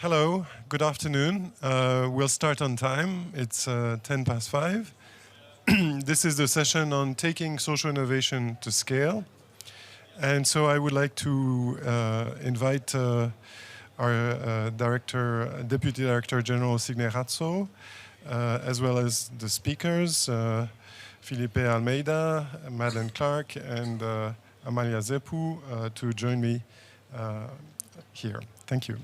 Hello, good afternoon. We'll start on time. It's 10 past 5. This is the session on taking social innovation to scale. And so I would like to invite our Deputy Director General Signe Razzo, as well as the speakers, Felipe Almeida, Madeleine Clark, and Amalia Zepu, to join me here. Thank you.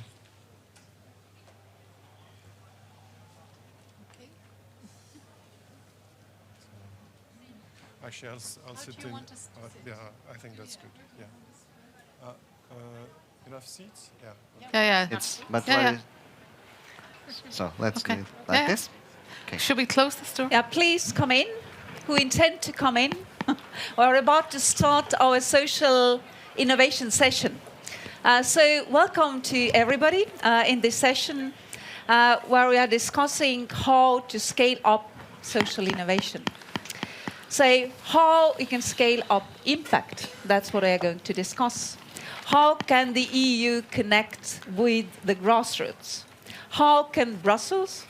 Actually, I'll sit in. Yeah, I think that's good. Yeah. Enough seats? Yeah. Yeah. It's So let's do it like this. Okay. Should we close this door? Yeah, please come in. Who intend to come in? We're about to start our social innovation session. So welcome to everybody in this session where we are discussing how to scale up social innovation. So how we can scale up impact, that's what we are going to discuss. How can the EU connect with the grassroots? How can Brussels,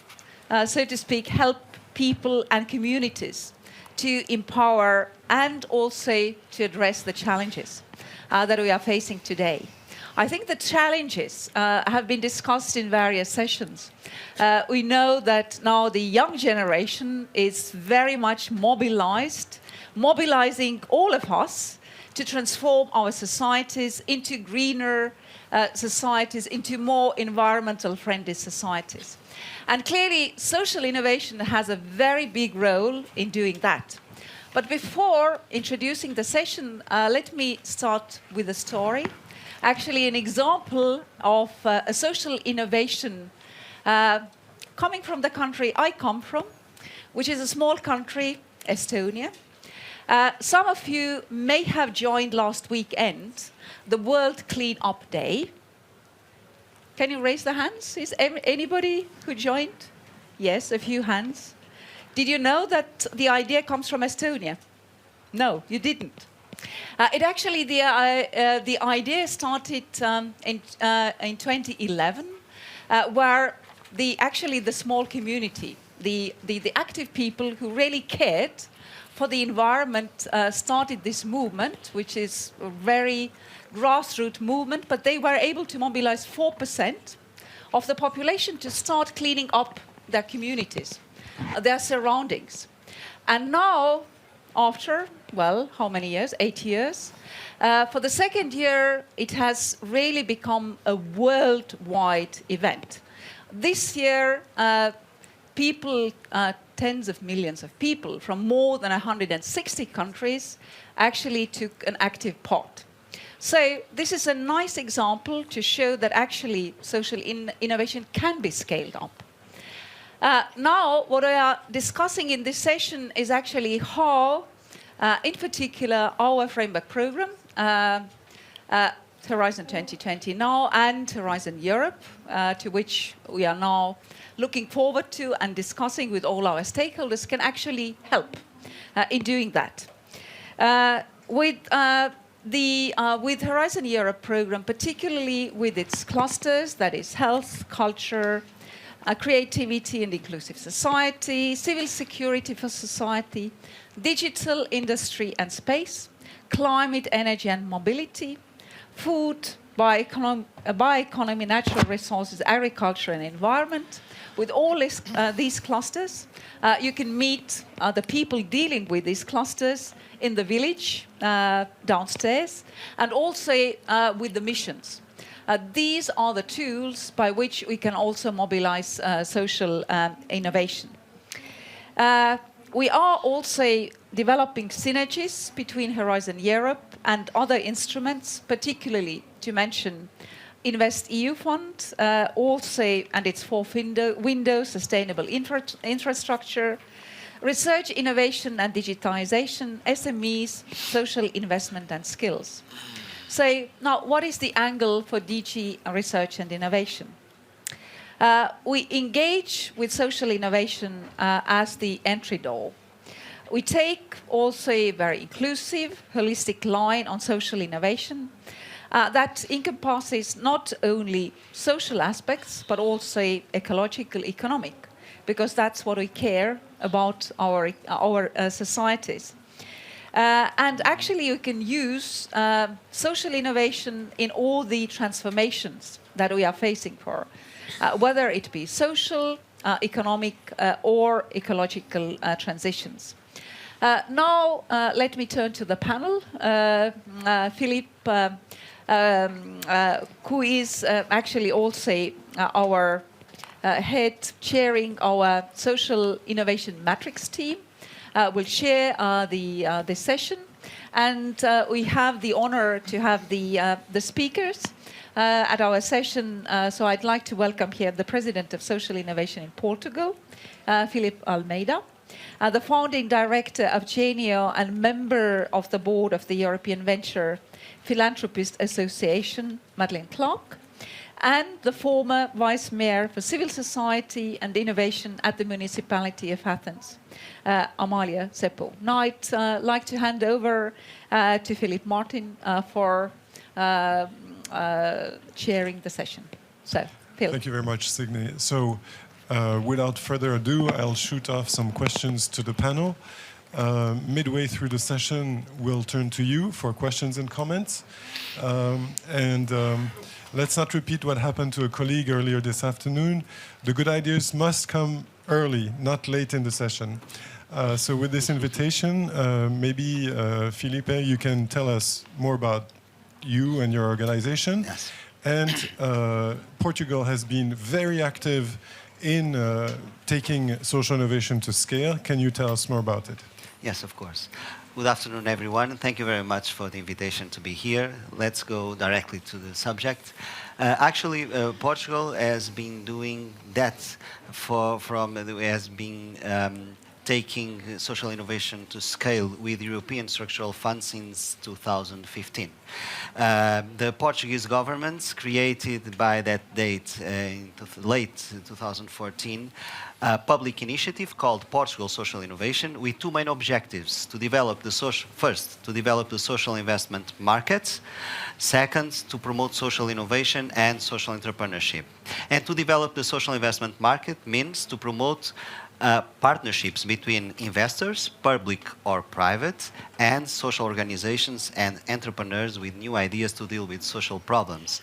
so to speak, help people and communities to empower and also to address the challenges that we are facing today? I think the challenges have been discussed in various sessions. We know that now the young generation is very much mobilizing all of us to transform our societies into greener societies, into more environmental friendly societies. And clearly, social innovation has a very big role in doing that. But before introducing the session, let me start with a story. Actually, an example of a social innovation coming from the country I come from, which is a small country, Estonia. Some of you may have joined last weekend the World Clean Up Day. Can you raise the hands? Is anybody who joined? Yes, a few hands. Did you know that the idea comes from Estonia? No, you didn't. The idea started in 2011, where the small community, the active people who really cared for the environment started this movement, which is a very grassroots movement, but they were able to mobilize 4% of the population to start cleaning up their communities, their surroundings. And now, after, well, how many years? 8 years. For the second year, it has really become a worldwide event. This year, people, tens of millions of people from more than 160 countries actually took an active part. So this is a nice example to show that actually social innovation can be scaled up. Now, what we are discussing in this session is actually how, in particular, our framework program, Horizon 2020 now and Horizon Europe, to which we are now looking forward to and discussing with all our stakeholders, can actually help in doing that. With Horizon Europe program, particularly with its clusters, that is health, culture, creativity and inclusive society, civil security for society, digital industry and space, climate, energy and mobility, food, bioeconomy, natural resources, agriculture and environment. With all these clusters, you can meet the people dealing with these clusters in the village downstairs, and also with the missions. These are the tools by which we can also mobilize social innovation. We are also developing synergies between Horizon Europe and other instruments, particularly to mention InvestEU fund, also and its fourth window, sustainable infrastructure, research, innovation and digitization, SMEs, social investment and skills. So now, what is the angle for DG Research and Innovation? We engage with social innovation as the entry door. We take also a very inclusive, holistic line on social innovation. that encompasses not only social aspects, but also ecological, economic, because that's what we care about our societies. And actually, you can use social innovation in all the transformations that we are facing for, whether it be social, economic, or ecological transitions. Now, let me turn to the panel. Philippe, who is actually also our head chairing our social innovation matrix team, will share the session, and we have the honor to have the speakers at our session. So I'd like to welcome here the President of Social Innovation in Portugal, Philippe Almeida, the founding director of Genio and member of the board of the European Venture Philanthropist Association, Madeleine Clark, and the former Vice Mayor for Civil Society and Innovation at the Municipality of Athens, Amalia Seppo. Now I'd like to hand over to Philippe Martin for chairing the session. So, Phil. Thank you very much, Signe. So, without further ado, I'll shoot off some questions to the panel. Midway through the session, we'll turn to you for questions and comments. Let's not repeat what happened to a colleague earlier this afternoon. The good ideas must come early, not late in the session. So with this invitation, maybe, Felipe, you can tell us more about you and your organization. Yes. And Portugal has been very active in taking social innovation to scale. Can you tell us more about it? Yes, of course. Good afternoon, everyone. Thank you very much for the invitation to be here. Let's go directly to the subject. Actually, Portugal has been doing that taking social innovation to scale with European structural funds since 2015. The Portuguese government created by that date in late 2014 a public initiative called Portugal Social Innovation with two main objectives: to develop the to develop the social investment market, second, to promote social innovation and social entrepreneurship. And to develop the social investment market means to promote partnerships between investors, public or private, and social organizations and entrepreneurs with new ideas to deal with social problems.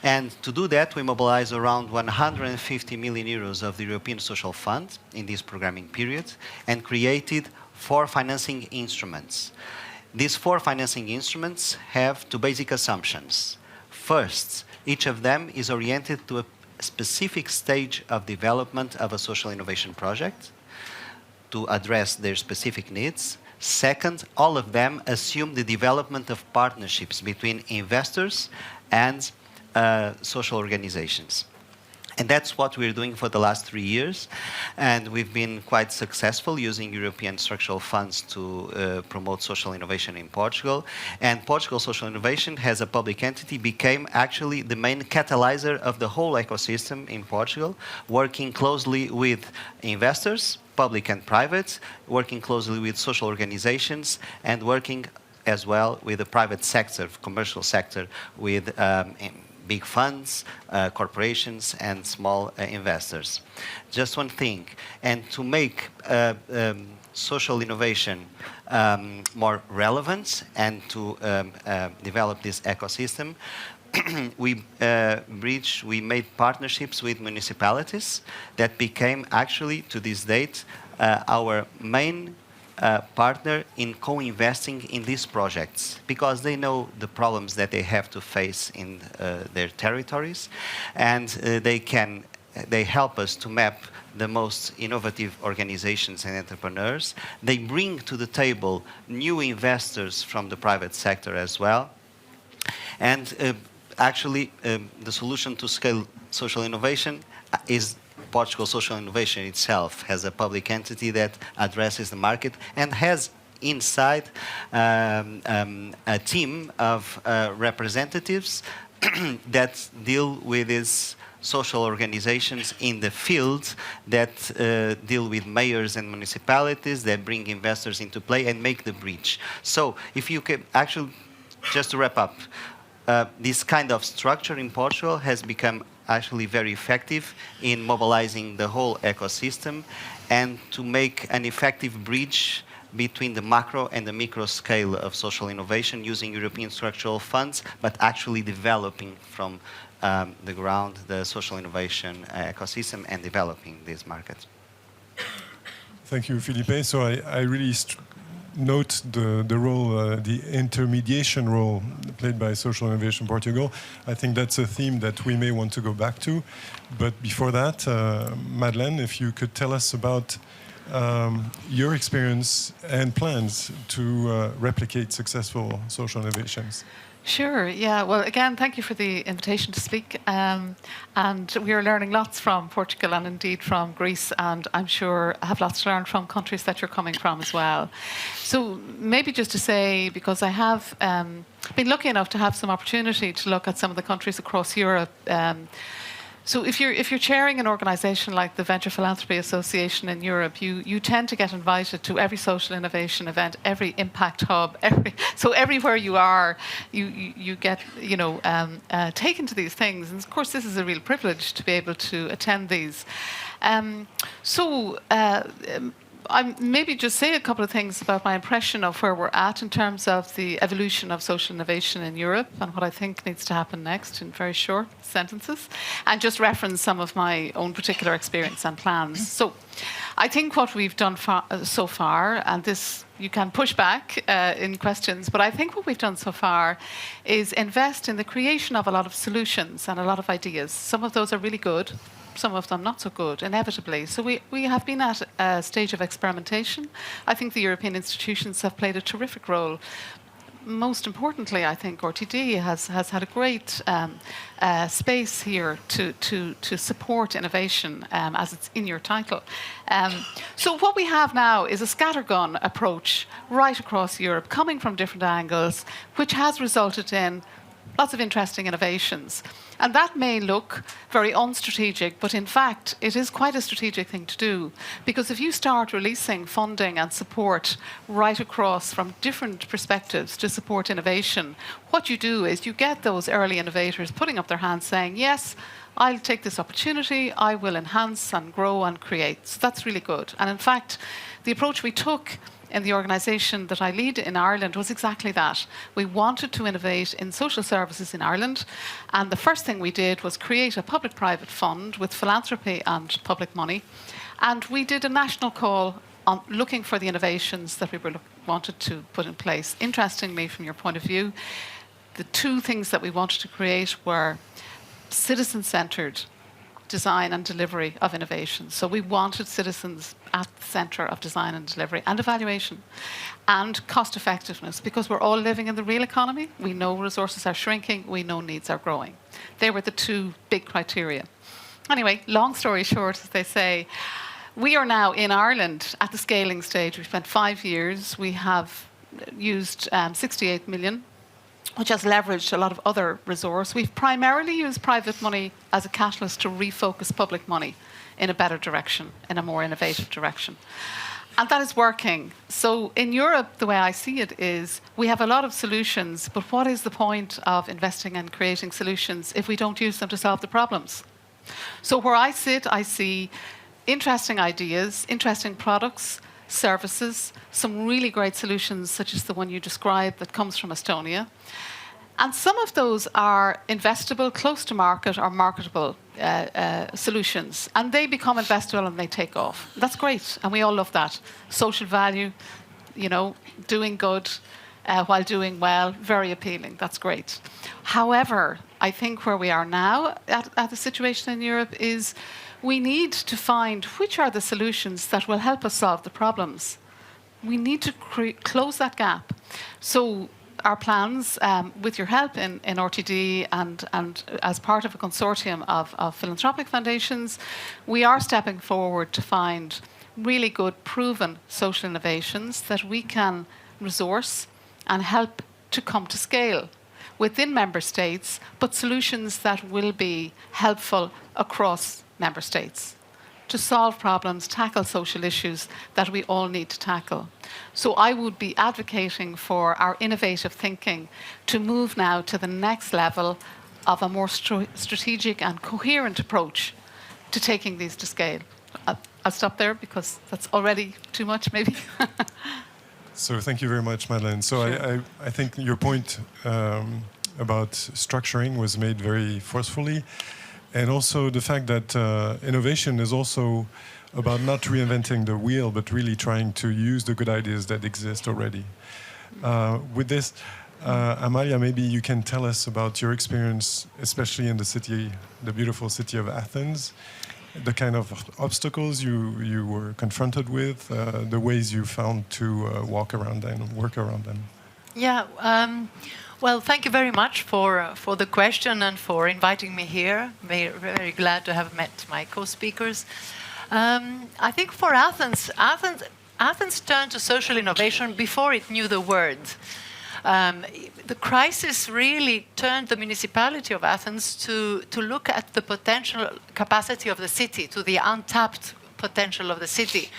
And to do that, we mobilize around 150 million euros of the European Social Fund in this programming period and created 4 financing instruments. These 4 financing instruments have 2 basic assumptions. First, each of them is oriented to a specific stage of development of a social innovation project to address their specific needs. Second, all of them assume the development of partnerships between investors and social organizations. And that's what we're doing for the last 3 years. And we've been quite successful using European structural funds to promote social innovation in Portugal. And Portugal Social Innovation, as a public entity, became actually the main catalyzer of the whole ecosystem in Portugal, working closely with investors, public and private, working closely with social organizations, and working as well with the private sector, commercial sector, with big funds, corporations, and small investors. Just one thing, and to make social innovation more relevant and to develop this ecosystem, we made partnerships with municipalities that became actually, to this date, our main partner in co-investing in these projects, because they know the problems that they have to face in their territories, and they help us to map the most innovative organizations and entrepreneurs. They bring to the table new investors from the private sector as well. And actually, the solution to scale social innovation is Portugal Social Innovation itself, has a public entity that addresses the market and has inside a team of representatives that deal with these social organizations in the field, that deal with mayors and municipalities, that bring investors into play and make the bridge. So if you can actually, just to wrap up, this kind of structure in Portugal has become actually very effective in mobilizing the whole ecosystem and to make an effective bridge between the macro and the micro scale of social innovation using European structural funds, but actually developing from the ground the social innovation ecosystem and developing these markets. Thank you, Felipe. So I really note the role, the intermediation role played by social innovation Portugal. I think that's a theme that we may want to go back to. But before that, Madeleine, if you could tell us about your experience and plans to replicate successful social innovations. Sure, yeah. Well, again, thank you for the invitation to speak. And we are learning lots from Portugal and indeed from Greece, and I'm sure I have lots to learn from countries that you're coming from as well. So maybe just to say, because I have been lucky enough to have some opportunity to look at some of the countries across Europe. So if you're chairing an organisation like the Venture Philanthropy Association in Europe, you tend to get invited to every social innovation event, every impact hub, so everywhere you are, you get taken to these things, and of course this is a real privilege to be able to attend these. I maybe just say a couple of things about my impression of where we're at in terms of the evolution of social innovation in Europe and what I think needs to happen next in very short sentences, and just reference some of my own particular experience and plans. So I think what we've done so far, and this you can push back in questions, but I think what we've done so far is invest in the creation of a lot of solutions and a lot of ideas. Some of those are really good, some of them not so good, inevitably. So we have been at a stage of experimentation. I think the European institutions have played a terrific role. Most importantly, I think RTD has had a great space here to support innovation, as it's in your title. So what we have now is a scattergun approach right across Europe, coming from different angles, which has resulted in lots of interesting innovations. And that may look very unstrategic, but in fact, it is quite a strategic thing to do. Because if you start releasing funding and support right across from different perspectives to support innovation, what you do is you get those early innovators putting up their hands saying, yes, I'll take this opportunity, I will enhance and grow and create. So that's really good. And in fact, the approach we took in the organisation that I lead in Ireland was exactly that. We wanted to innovate in social services in Ireland, and the first thing we did was create a public-private fund with philanthropy and public money, and we did a national call on looking for the innovations that we wanted to put in place. Interestingly, from your point of view, the two things that we wanted to create were citizen-centred design and delivery of innovation. So we wanted citizens at the centre of design and delivery and evaluation, and cost effectiveness, because we're all living in the real economy. We know resources are shrinking, we know needs are growing. They were the two big criteria. Anyway, long story short, as they say, we are now in Ireland at the scaling stage. We've spent 5 years. We have used 68 million, which has leveraged a lot of other resource. We've primarily used private money as a catalyst to refocus public money in a better direction, in a more innovative direction. And that is working. So in Europe, the way I see it is we have a lot of solutions, but what is the point of investing and creating solutions if we don't use them to solve the problems? So where I sit, I see interesting ideas, interesting products, services, some really great solutions, such as the one you described that comes from Estonia. And some of those are investable, close to market, or marketable solutions. And they become investable and they take off. That's great. And we all love that. Social value, doing good while doing well, very appealing. That's great. However, I think where we are now at the situation in Europe is we need to find which are the solutions that will help us solve the problems. We need to close that gap. So our plans, with your help in RTD and as part of a consortium of philanthropic foundations, we are stepping forward to find really good, proven social innovations that we can resource and help to come to scale within member states, but solutions that will be helpful across member states to solve problems, tackle social issues that we all need to tackle. So I would be advocating for our innovative thinking to move now to the next level of a more strategic and coherent approach to taking these to scale. I'll stop there because that's already too much, maybe. So thank you very much, Madeleine. So Sure. I think your point about structuring was made very forcefully. And also the fact that innovation is also about not reinventing the wheel, but really trying to use the good ideas that exist already. With this, Amalia, maybe you can tell us about your experience, especially in the city, the beautiful city of Athens, the kind of obstacles you were confronted with, the ways you found to walk around them, work around them. Yeah, well, thank you very much for the question and for inviting me here. Very, very glad to have met my co-speakers. I think for Athens turned to social innovation before it knew the word. The crisis really turned the municipality of Athens to look at the potential capacity of the city, to the untapped potential of the city.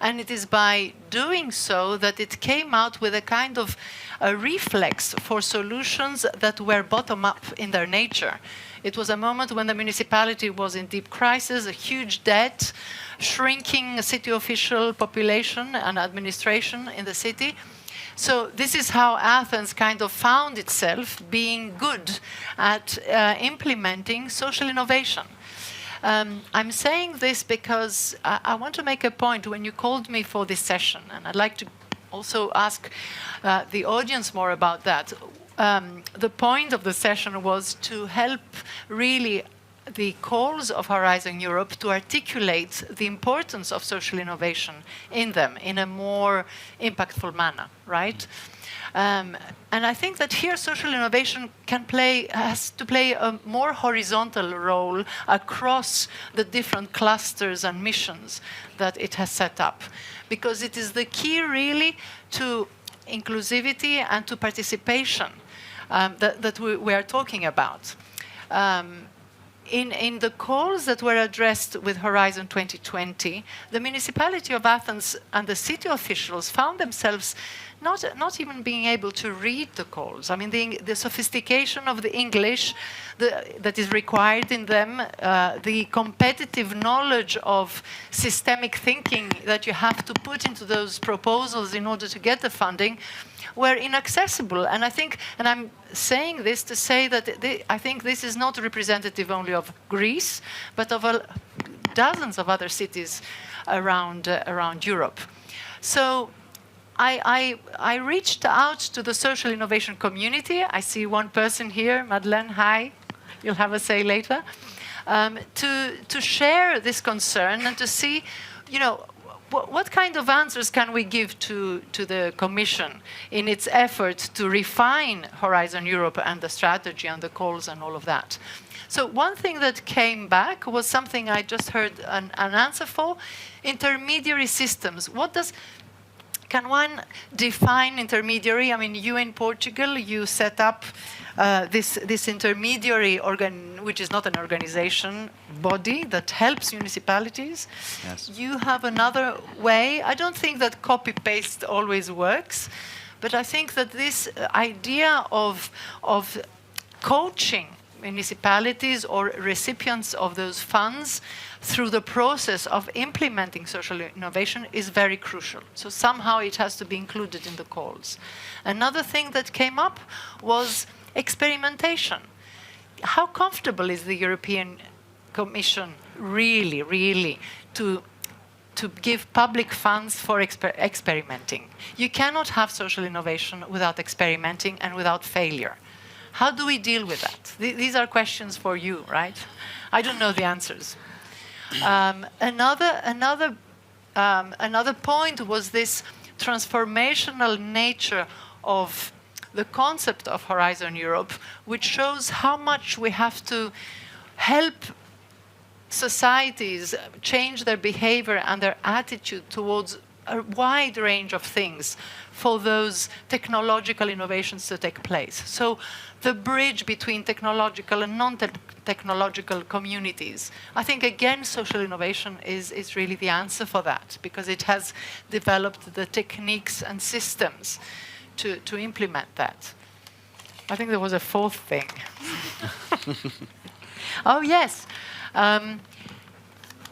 And it is by doing so that it came out with a kind of a reflex for solutions that were bottom-up in their nature. It was a moment when the municipality was in deep crisis, a huge debt, shrinking city official population and administration in the city. So this is how Athens kind of found itself being good at implementing social innovation. I'm saying this because I want to make a point. When you called me for this session, and I'd like to also ask the audience more about that, the point of the session was to help really the calls of Horizon Europe to articulate the importance of social innovation in them in a more impactful manner, right? And I think that here social innovation has to play a more horizontal role across the different clusters and missions that it has set up, because it is the key really to inclusivity and to participation that we are talking about. In the calls that were addressed with Horizon 2020, the municipality of Athens and the city officials found themselves not even being able to read the calls. I mean, the sophistication of the English that is required in them, the competitive knowledge of systemic thinking that you have to put into those proposals in order to get the funding, were inaccessible. And I think, and I'm saying this to say that I think this is not representative only of Greece, but of dozens of other cities around Europe. So I reached out to the social innovation community. I see one person here, Madeleine, hi. You'll have a say later. To share this concern and to see, what kind of answers can we give to the Commission in its effort to refine Horizon Europe and the strategy and the calls and all of that? So one thing that came back was something I just heard an answer for: intermediary systems. Can one define intermediary? I mean, you in Portugal, you set up this intermediary which is not an organization, body that helps municipalities. Yes. You have another way. I don't think that copy-paste always works, but I think that this idea of coaching municipalities or recipients of those funds through the process of implementing social innovation is very crucial. So somehow it has to be included in the calls. Another thing that came up was experimentation. How comfortable is the European Commission really to give public funds for experimenting? You cannot have social innovation without experimenting and without failure. How do we deal with that? These are questions for you, right? I don't know the answers. Another point was this transformational nature of the concept of Horizon Europe, which shows how much we have to help societies change their behavior and their attitude towards a wide range of things for those technological innovations to take place. So the bridge between technological and non-technological communities. I think, again, social innovation is really the answer for that, because it has developed the techniques and systems to implement that. I think there was a fourth thing. Oh, yes.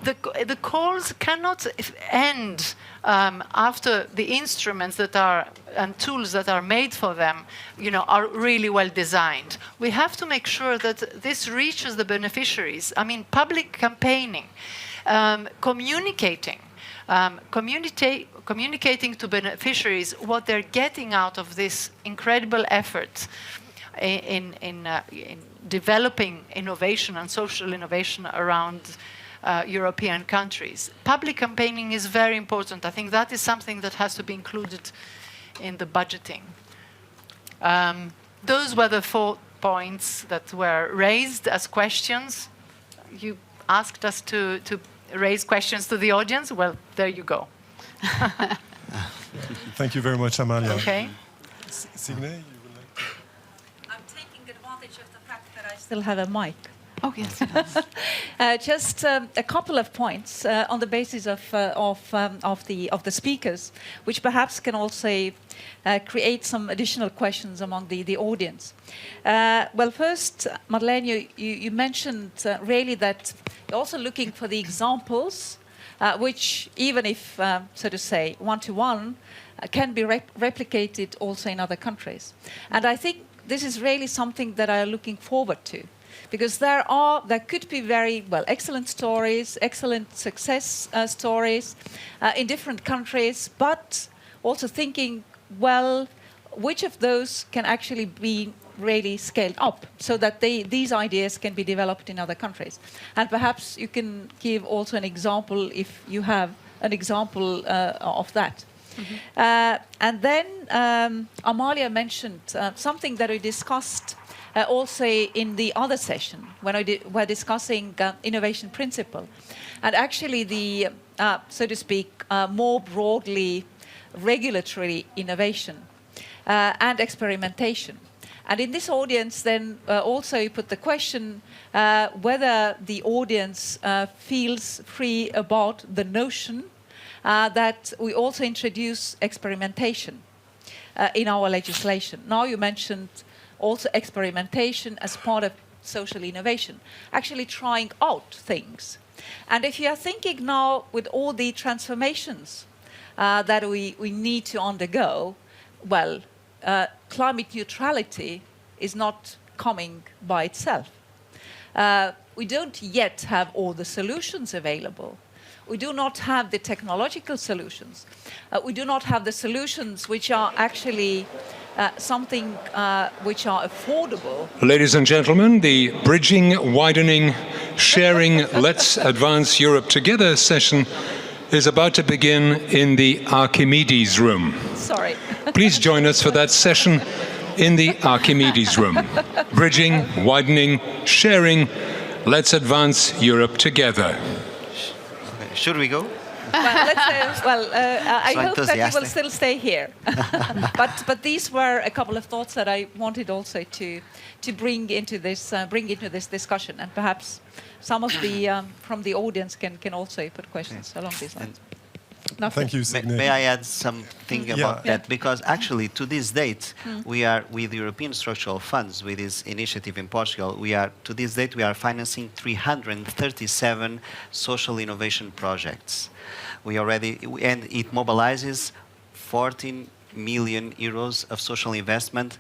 The calls cannot end after the instruments that are and tools that are made for them, are really well designed. We have to make sure that this reaches the beneficiaries. I mean, public campaigning, communicating to beneficiaries what they're getting out of this incredible effort in developing innovation and social innovation around European countries. Public campaigning is very important. I think that is something that has to be included in the budgeting. Those were the 4 points that were raised as questions. You asked us to raise questions to the audience. Well, there you go. Thank you very much, Amalia. Okay. Signe, you would like to... I'm taking advantage of the fact that I still have a mic. Oh, yes. Just a couple of points on the basis of the speakers, which perhaps can also create some additional questions among the audience. Well, first, Madeleine, you mentioned really that you're also looking for the examples, which even if, so to say, one-to-one, can be replicated also in other countries. And I think this is really something that I'm looking forward to. Because there could be very excellent stories, excellent success stories in different countries, but also thinking, which of those can actually be really scaled up so that these ideas can be developed in other countries. And perhaps you can give also an example if you have an example of that. Mm-hmm. And then Amalia mentioned something that we discussed also in the other session when we're discussing innovation principle, and actually the, so to speak, more broadly regulatory innovation and experimentation. And in this audience then also you put the question whether the audience feels free about the notion that we also introduce experimentation in our legislation. Now you mentioned also experimentation as part of social innovation, actually trying out things. And if you are thinking now with all the transformations that we need to undergo, climate neutrality is not coming by itself. We don't yet have all the solutions available. We do not have the technological solutions. We do not have the solutions which are actually something which are affordable. Ladies and gentlemen, the Bridging, Widening, Sharing, Let's Advance Europe Together session is about to begin in the Archimedes room. Sorry. Please join us for that session in the Archimedes room. Bridging, Widening, Sharing, Let's Advance Europe Together. Should we go? I hope that you will still stay here. but these were a couple of thoughts that I wanted also to bring into this discussion, and perhaps some of the from the audience can also put questions along these lines. Thank you, Signe. May I add something about that? Because actually, to this date, we are with European structural funds, with this initiative in Portugal, to this date we are financing 337 social innovation projects. And it mobilizes 14 million euros of social investment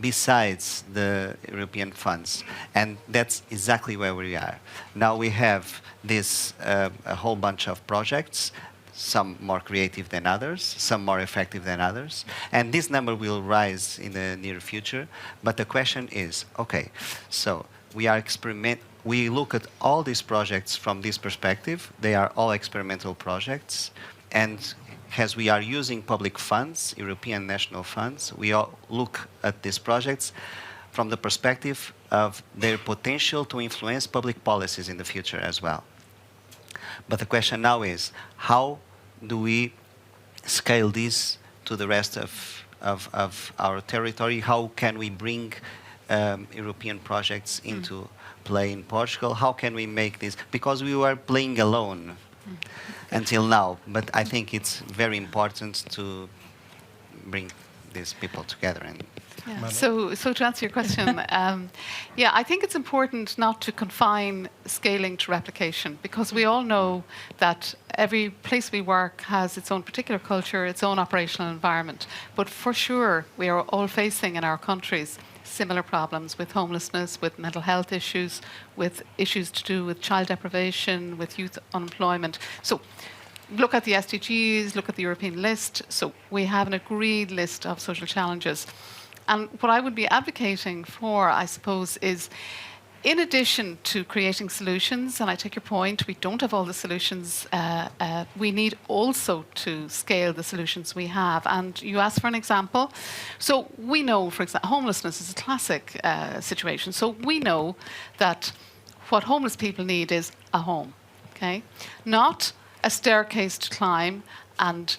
besides the European funds. And that's exactly where we are. Now we have this a whole bunch of projects, some more creative than others, some more effective than others. And this number will rise in the near future. But the question is, okay, so we look at all these projects from this perspective. They are all experimental projects. And as we are using public funds, European national funds, we all look at these projects from the perspective of their potential to influence public policies in the future as well. But the question now is, how do we scale this to the rest of our territory? How can we bring European projects into play in Portugal? How can we make this? Because we were playing alone until now, but I think it's very important to bring these people together. And Yeah. So to answer your question, I think it's important not to confine scaling to replication, because we all know that every place we work has its own particular culture, its own operational environment. But for sure, we are all facing in our countries similar problems with homelessness, with mental health issues, with issues to do with child deprivation, with youth unemployment. So look at the SDGs, look at the European list. So we have an agreed list of social challenges. And what I would be advocating for, I suppose, is in addition to creating solutions, and I take your point, we don't have all the solutions, we need also to scale the solutions we have. And you asked for an example. So we know, for example, homelessness is a classic situation. So we know that what homeless people need is a home, okay? Not a staircase to climb and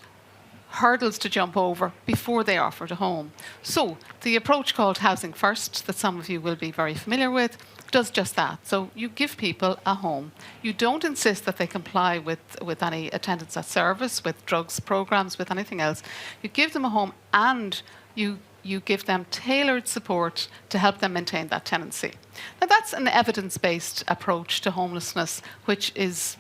hurdles to jump over before they are offered a home. So the approach called Housing First, that some of you will be very familiar with, does just that. So you give people a home. You don't insist that they comply with any attendance at service, with drugs programs, with anything else. You give them a home, and you give them tailored support to help them maintain that tenancy. Now that's an evidence-based approach to homelessness, which is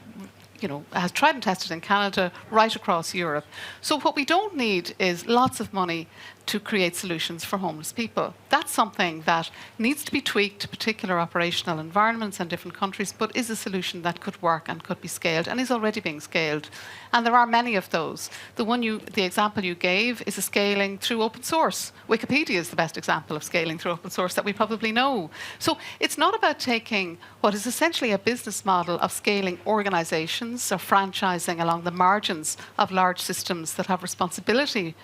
has tried and tested in Canada, right across Europe. So what we don't need is lots of money to create solutions for homeless people. That's something that needs to be tweaked to particular operational environments and different countries, but is a solution that could work and could be scaled and is already being scaled. And there are many of those. The example you gave is a scaling through open source. Wikipedia is the best example of scaling through open source that we probably know. So it's not about taking what is essentially a business model of scaling organizations or franchising along the margins of large systems that have responsibility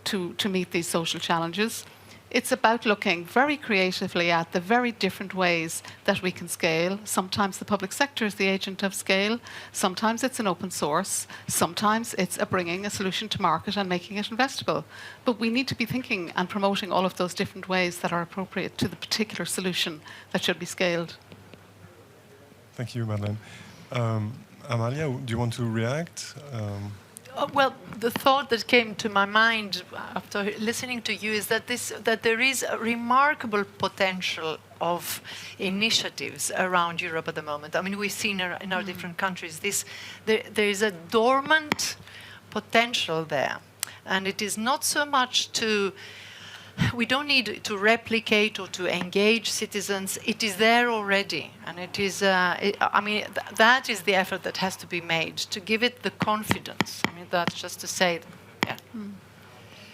to meet these social challenges. It's about looking very creatively at the very different ways that we can scale. Sometimes the public sector is the agent of scale. Sometimes it's an open source. Sometimes it's bringing a solution to market and making it investable. But we need to be thinking and promoting all of those different ways that are appropriate to the particular solution that should be scaled. Thank you, Madeleine. Amalia, do you want to react? Well, the thought that came to my mind after listening to you is that there is a remarkable potential of initiatives around Europe at the moment. I mean, we've seen in our different countries there is a dormant potential there, and it is not so much we don't need to replicate or to engage citizens. It is there already, and it is. That is the effort that has to be made to give it the confidence. I mean, that's just to say, yeah.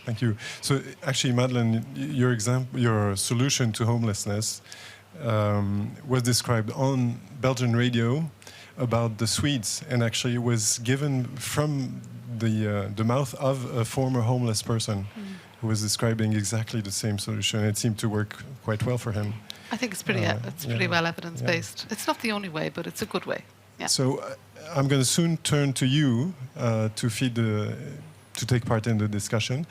Thank you. So, actually, Madeleine, your solution to homelessness was described on Belgian radio about the Swedes, and actually was given from the mouth of a former homeless person. Who was describing exactly the same solution. It seemed to work quite well for him. I think it's pretty well evidence-based. It's not the only way, but it's a good way. Yeah. So I'm going to soon turn to you to take part in the discussion.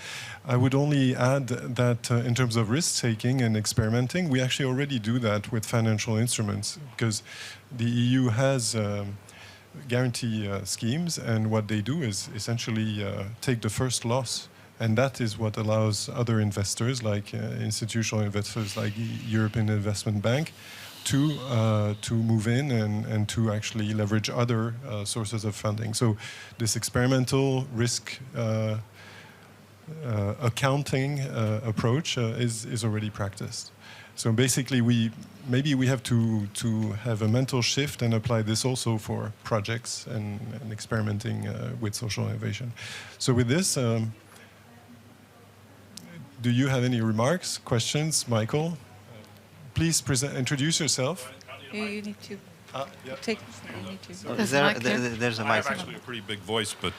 I would only add that in terms of risk-taking and experimenting, we actually already do that with financial instruments, because the EU has guarantee schemes, and what they do is essentially take the first loss. And that is what allows other investors, like institutional investors like European Investment Bank, to move in and to actually leverage other sources of funding. So this experimental risk accounting approach is already practiced. So basically, maybe we have to have a mental shift and apply this also for projects and experimenting with social innovation. So with this. Do you have any remarks, questions, Michael? Please introduce yourself. You need to take. There's a mic. I have actually a pretty big voice, but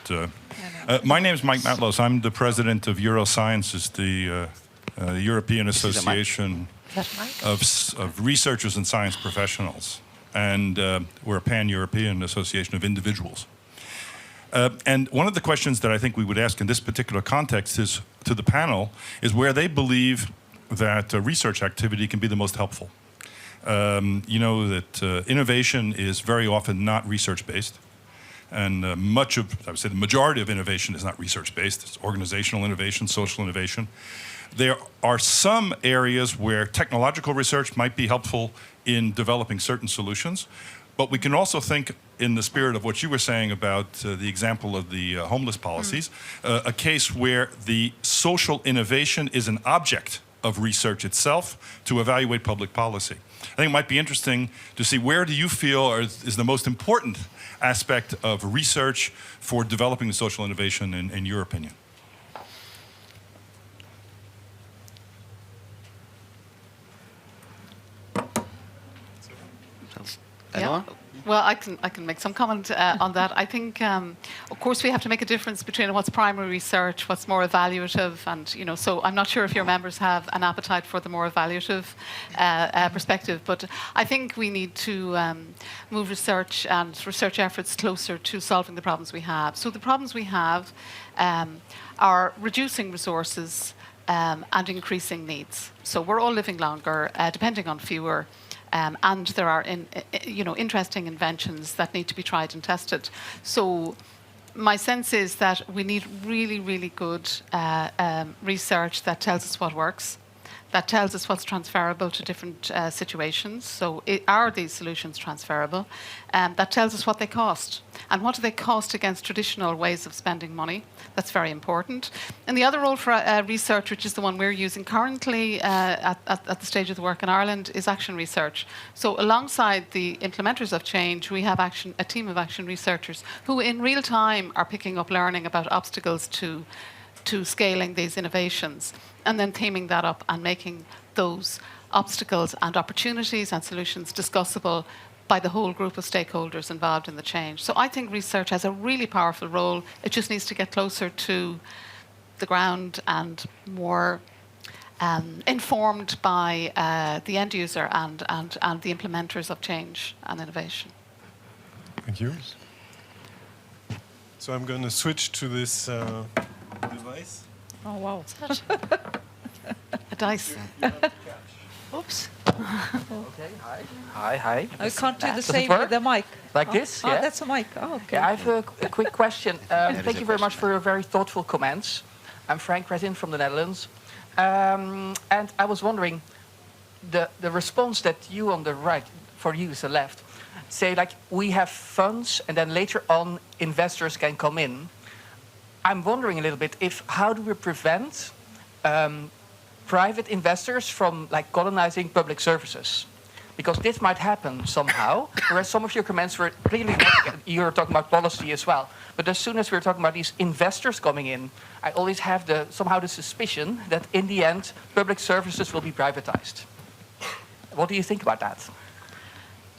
my name is Mike Matlos. I'm the president of Eurosciences, the European Association of Researchers and Science Professionals, and we're a pan-European association of individuals. And one of the questions that I think we would ask in this particular context is to the panel is where they believe that research activity can be the most helpful. You know that innovation is very often not research-based. And much of, I would say the majority of innovation is not research-based. It's organizational innovation, social innovation. There are some areas where technological research might be helpful in developing certain solutions. But we can also think in the spirit of what you were saying about the example of the homeless policies, a case where the social innovation is an object of research itself to evaluate public policy. I think it might be interesting to see where do you feel is the most important aspect of research for developing the social innovation in your opinion? Anyone? Well, I can make some comment on that. I think, of course, we have to make a difference between what's primary research, what's more evaluative, and So I'm not sure if your members have an appetite for the more evaluative perspective, but I think we need to move research and research efforts closer to solving the problems we have. So the problems we have are reducing resources and increasing needs. So we're all living longer, depending on fewer. And there are, interesting inventions that need to be tried and tested. So my sense is that we need really, really good research that tells us what works, that tells us what's transferable to different situations. So are these solutions transferable? That tells us what they cost. And what do they cost against traditional ways of spending money? That's very important. And the other role for research, which is the one we're using currently at the stage of the work in Ireland, is action research. So alongside the implementers of change, we have a team of action researchers who in real time are picking up learning about obstacles to scaling these innovations, and then theming that up and making those obstacles and opportunities and solutions discussable by the whole group of stakeholders involved in the change. So I think research has a really powerful role. It just needs to get closer to the ground and more informed by the end user and the implementers of change and innovation. Thank you. So I'm going to switch to this device. Oh, wow. A dice. Oops. Okay, hi. I can't do the Does same it work? with the mic. Like this? Oh, Yeah. that's a mic. Oh, okay. Yeah, I have a quick question. Thank you very much for your very thoughtful comments. I'm Frank Retin from the Netherlands. And I was wondering, the response that you on the right, for you is the left, say like we have funds and then later on investors can come in. I'm wondering a little bit how do we prevent private investors from like colonizing public services? Because this might happen somehow, whereas some of your comments were clearly, you're talking about policy as well. But as soon as we're talking about these investors coming in, I always have somehow the suspicion that in the end, public services will be privatized. What do you think about that?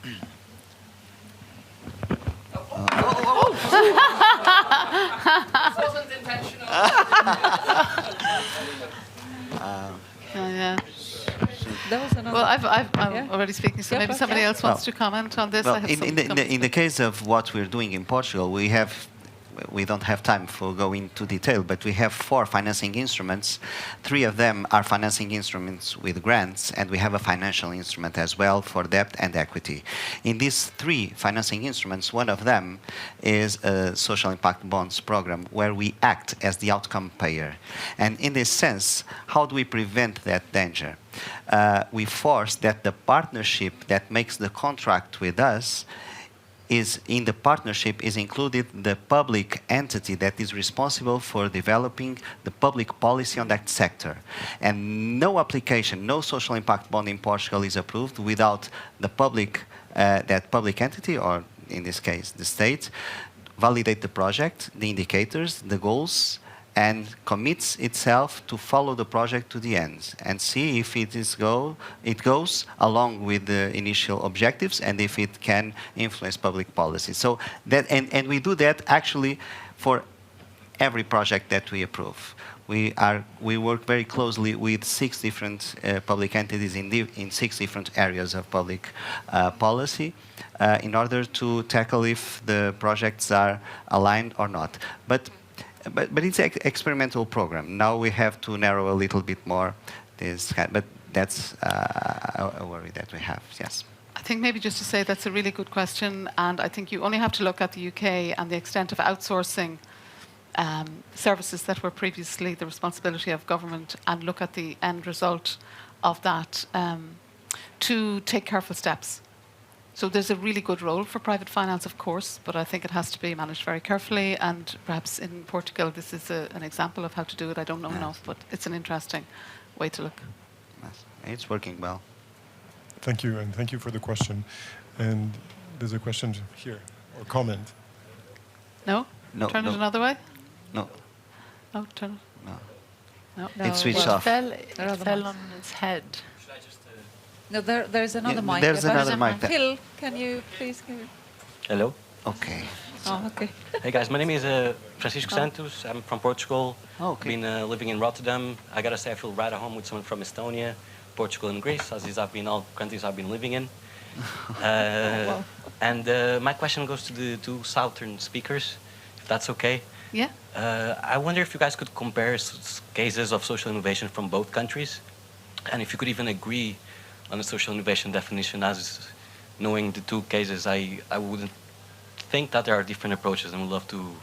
It wasn't intentional. Yeah. That was another. Well, I'm Yeah. already speaking, so Yeah, maybe okay. somebody else wants to comment on this. I Well, have some in comments. the case of what we're doing in Portugal, we don't have time for going into detail, but we have 4 financing instruments. 3 of them are financing instruments with grants, and we have a financial instrument as well for debt and equity. In these 3 financing instruments, one of them is a social impact bonds program where we act as the outcome payer. And in this sense, how do we prevent that danger? We force that the partnership that makes the contract with us is in the partnership is included the public entity that is responsible for developing the public policy on that sector. And no application, no social impact bond in Portugal is approved without the public, that public entity, or in this case, the state, validate the project, the indicators, the goals, and commits itself to follow the project to the end and see if it goes along with the initial objectives and if it can influence public policy. So that and we do that actually for every project that we approve. We work very closely with 6 different public entities in 6 different areas of public policy in order to tackle if the projects are aligned or not. But it's an experimental program. Now we have to narrow a little bit more this kind, but that's a worry that we have, yes. I think maybe just to say that's a really good question, and I think you only have to look at the UK and the extent of outsourcing services that were previously the responsibility of government and look at the end result of that to take careful steps. So there's a really good role for private finance, of course, but I think it has to be managed very carefully, and perhaps in Portugal this is an example of how to do it. I don't know enough, but it's an interesting way to look. Yes. It's working well. Thank you, and thank you for the question. And there's a question here, or comment. No? No, Turn no. it another way? No, No, turn it. no. No. It's switched Well, off. it There are the fell mics. on its head. No, there's another mic. There's there. another mic there. Phil, can you please give it? Hello. Okay. Oh, okay. Hey guys, my name is Francisco Santos. I'm from Portugal. Oh, okay. Been living in Rotterdam. I gotta say I feel right at home with someone from Estonia, Portugal, and Greece, as these have been all countries I've been living in. And my question goes to the 2 southern speakers, if that's okay. Yeah? I wonder if you guys could compare cases of social innovation from both countries, and if you could even agree on a social innovation definition, as knowing the 2 cases, I wouldn't think that there are different approaches, and would love to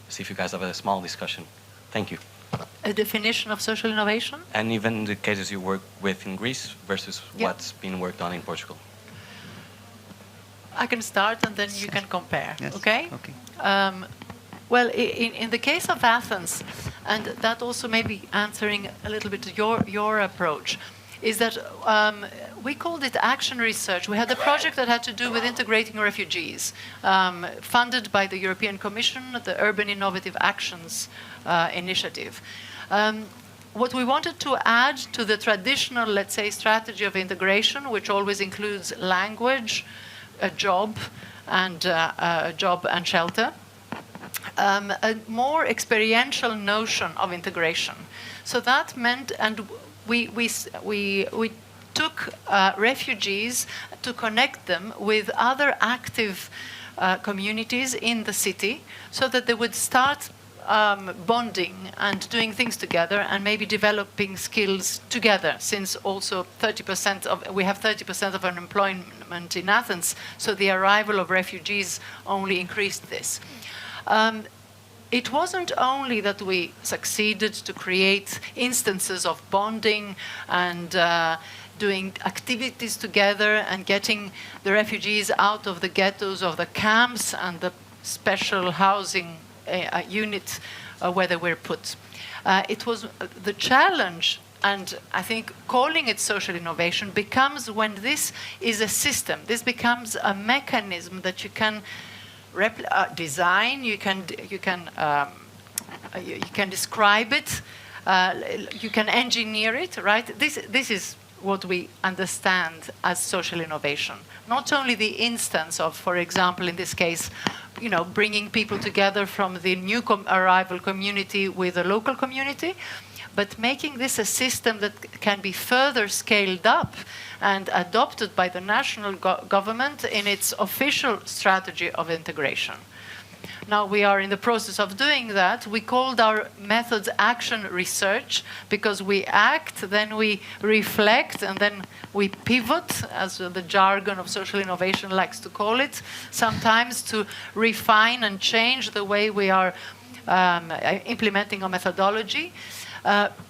see if you guys have a small discussion. Thank you. A definition of social innovation? And even the cases you work with in Greece versus Yeah. what's been worked on in Portugal. I can start and then you can compare, Yes. okay? Okay. Well, in the case of Athens, and that also may be answering a little bit your approach, is that we called it action research. We had a project that had to do with integrating refugees, funded by the European Commission, the Urban Innovative Actions initiative. What we wanted to add to the traditional, let's say, strategy of integration, which always includes language, a job and shelter, a more experiential notion of integration. So that meant, and we took refugees to connect them with other active communities in the city, so that they would start bonding and doing things together and maybe developing skills together, since also we have 30% of unemployment in Athens, so the arrival of refugees only increased this. It wasn't only that we succeeded to create instances of bonding and doing activities together and getting the refugees out of the ghettos, of the camps and the special housing unit where they were put. It was the challenge, and I think calling it social innovation becomes when this is a system. This becomes a mechanism that you can design. You can describe it. You can engineer it. Right. This is what we understand as social innovation. Not only the instance of, for example, in this case, bringing people together from the new arrival community with the local community, but making this a system that can be further scaled up and adopted by the national government in its official strategy of integration. Now we are in the process of doing that. We called our methods action research, because we act, then we reflect, and then we pivot, as the jargon of social innovation likes to call it, sometimes to refine and change the way we are implementing a methodology.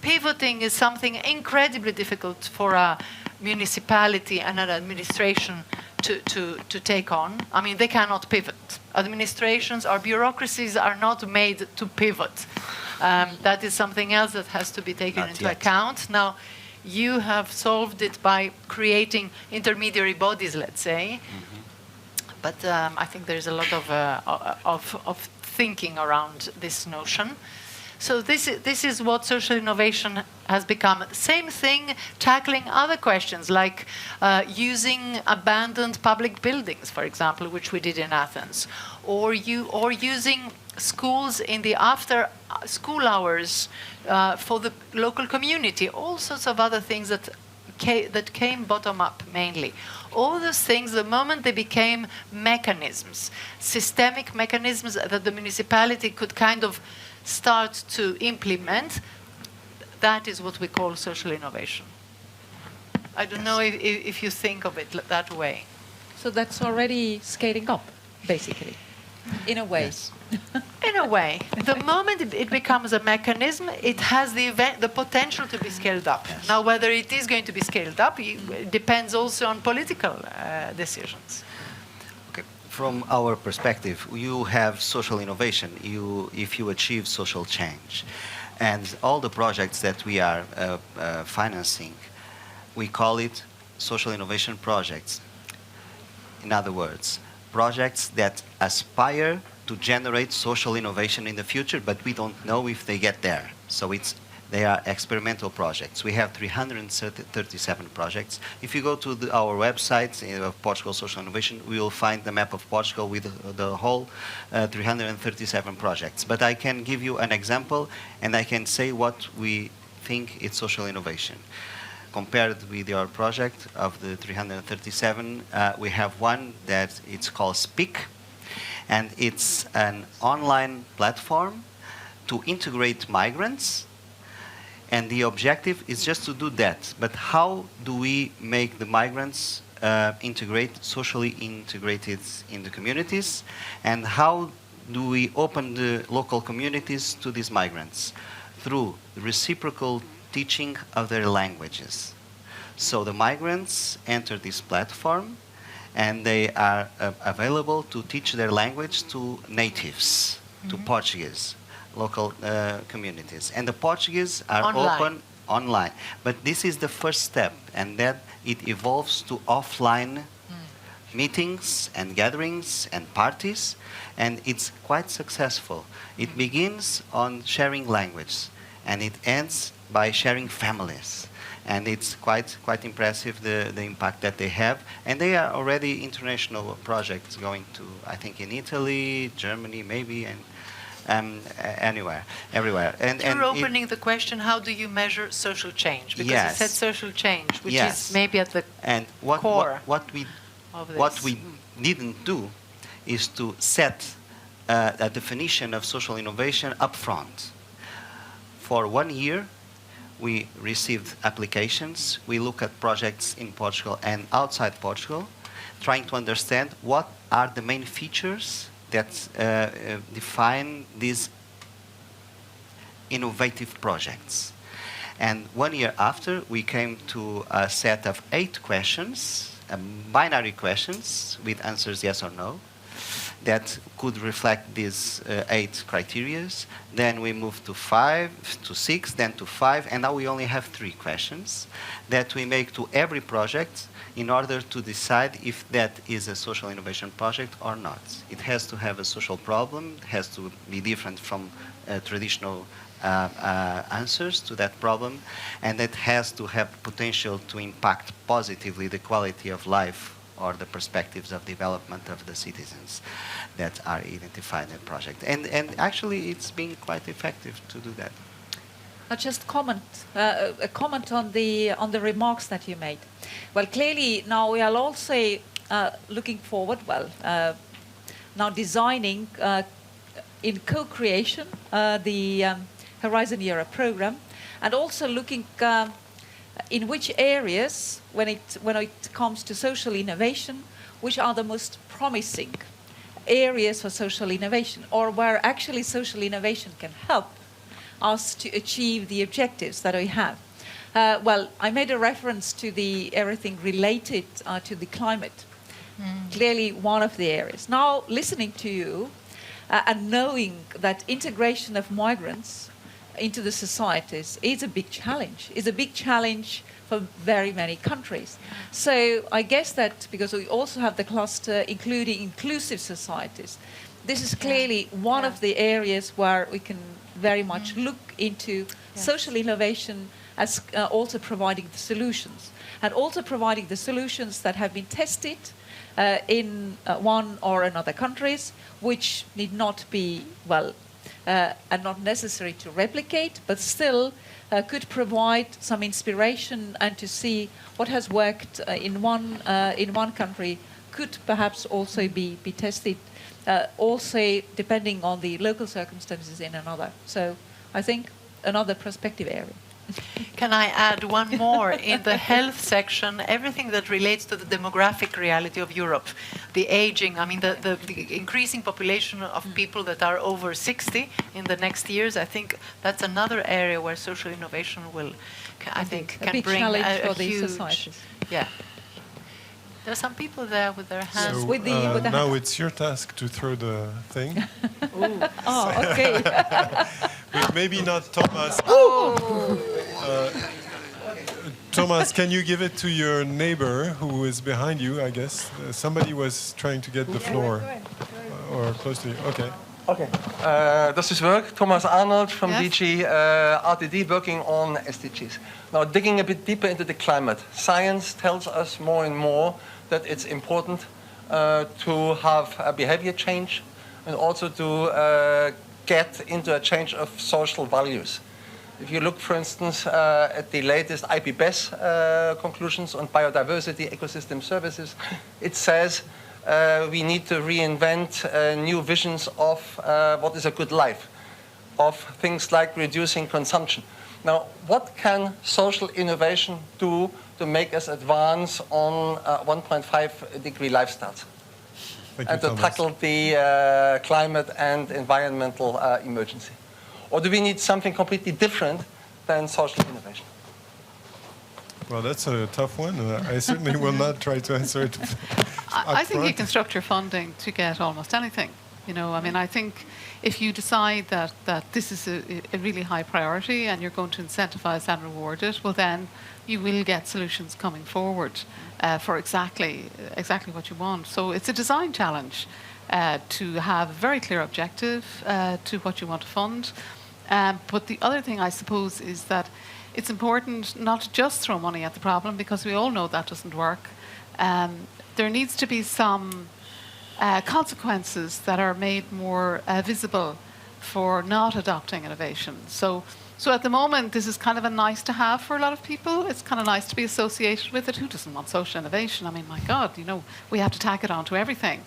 Pivoting is something incredibly difficult for a municipality and an administration to take on. I mean, they cannot pivot. Administrations or bureaucracies are not made to pivot. That is something else that has to be taken into account. Now, you have solved it by creating intermediary bodies, let's say. Mm-hmm. But I think there's a lot of thinking around this notion. So this is what social innovation has become same thing, tackling other questions like using abandoned public buildings, for example, which we did in Athens, or using schools in the after school hours for the local community, all sorts of other things that came bottom up mainly. All those things, the moment they became mechanisms, systemic mechanisms that the municipality could kind of start to implement, that is what we call social innovation. I don't know if you think of it that way. So that's already scaling up, basically, in a way. Yes. In a way, the moment it becomes a mechanism, it has the potential to be scaled up. Yes. Now, whether it is going to be scaled up depends also on political decisions. Okay. From our perspective, you have social innovation if you achieve social change. And all the projects that we are financing, we call it social innovation projects. In other words, projects that aspire to generate social innovation in the future, but we don't know if they get there. So they are experimental projects. We have 337 projects. If you go to our website of Portugal Social Innovation, we will find the map of Portugal with the whole 337 projects. But I can give you an example, and I can say what we think is social innovation. Compared with your project of the 337, we have one that it's called Speak, and it's an online platform to integrate migrants. And the objective is just to do that. But how do we make the migrants socially integrated in the communities? And how do we open the local communities to these migrants? Through reciprocal teaching of their languages. So the migrants enter this platform, and they are available to teach their language to natives, to Portuguese, local communities. And the Portuguese are open online. But this is the first step, and then it evolves to offline meetings and gatherings and parties, and it's quite successful. It begins on sharing language, and it ends by sharing families. And it's quite impressive, the impact that they have. And they are already international projects going to, I think, in Italy, Germany, maybe, and everywhere. And you're opening the question, how do you measure social change? Because yes. you said social change, which yes. is maybe at the and core what we didn't do is to set a definition of social innovation up front. For 1 year, we received applications. We look at projects in Portugal and outside Portugal, trying to understand what are the main features that define these innovative projects. And 1 year after, we came to a set of 8 questions, binary questions with answers yes or no, that could reflect these 8 criteria. Then we moved to 5, to 6, then to 5, and now we only have 3 questions that we make to every project in order to decide if that is a social innovation project or not. It has to have a social problem, it has to be different from traditional answers to that problem, and it has to have potential to impact positively the quality of life or the perspectives of development of the citizens that are identified in the project. And actually, it's been quite effective to do that. I'll just a comment on the remarks that you made. Well, clearly now we are also looking forward. Now designing in co-creation the Horizon Europe program, and also looking in which areas, when it comes to social innovation, which are the most promising areas for social innovation, or where actually social innovation can help us to achieve the objectives that we have. I made a reference to everything related to the climate. Clearly one of the areas. Now, listening to you and knowing that integration of migrants into the societies is a big challenge. It's a big challenge for very many countries. So I guess that because we also have the cluster including inclusive societies, this is clearly one of the areas where we can very much look into social innovation as also providing the solutions, and also providing the solutions that have been tested in one or another countries, which need not be, and not necessary to replicate, but still could provide some inspiration, and to see what has worked in one country could perhaps also be tested, also depending on the local circumstances in another. So I think another perspective area. Can I add one more? In the health section, everything that relates to the demographic reality of Europe, the aging, I mean, the increasing population of people that are over 60 in the next years, I think that's another area where social innovation will, I think, a can big bring challenge a for these huge, societies. yeah. There are some people there with their hands. So with the now it's your task to throw the thing. Oh, okay. But maybe not Thomas. Thomas, can you give it to your neighbor who is behind you, I guess? Somebody was trying to get the floor. Or close to you. Okay. Okay. Does this work? Thomas Arnold from Yes. DG RTD, working on SDGs. Now, digging a bit deeper into the climate. Science tells us more and more that it's important to have a behavior change, and also to get into a change of social values. If you look, for instance, at the latest IPBES conclusions on biodiversity ecosystem services, it says we need to reinvent new visions of what is a good life, of things like reducing consumption. Now, what can social innovation do to make us advance on 1.5-degree lifestyles? Thank you, And to Thomas. tackle the climate and environmental emergency? Or do we need something completely different than social innovation? Well, that's a tough one. I certainly will not try to answer it. I think you upfront. can structure funding to get almost anything. You know, I mean, I think if you decide that this is a really high priority and you're going to incentivize and reward it, well, then you will get solutions coming forward for exactly what you want. So it's a design challenge to have a very clear objective to what you want to fund. But the other thing, I suppose, is that it's important not to just throw money at the problem, because we all know that doesn't work. There needs to be some consequences that are made more visible for not adopting innovation. So at the moment, this is kind of a nice to have for a lot of people. It's kind of nice to be associated with it. Who doesn't want social innovation? I mean, my God, you know, we have to tack it onto everything.